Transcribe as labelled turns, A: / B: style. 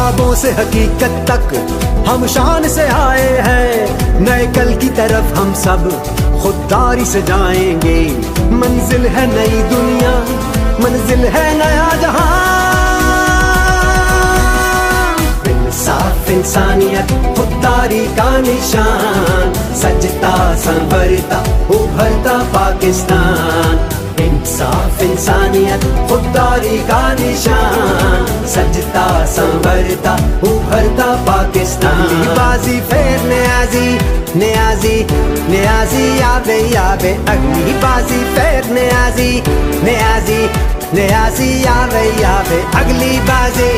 A: ख्वाबों से हकीकत तक हम शान से आए हैं, नए कल की तरफ हम सब खुददारी से जाएंगे। मंजिल है नई दुनिया, मंजिल है नया जहां। इंसाफ इंसानियत खुददारी का निशान, सजता संवरता उभरता पाकिस्तान। इंसाफ इंसानियत खुददारी का निशान, सजता संवरता उभरता पाकिस्तान। बाजी फेर न्याजी न्याजी न्याजी आवे आवे, अगली बाजी फेर न्याजी न्याजी न्याजी आवे आवे, अगली बाजी।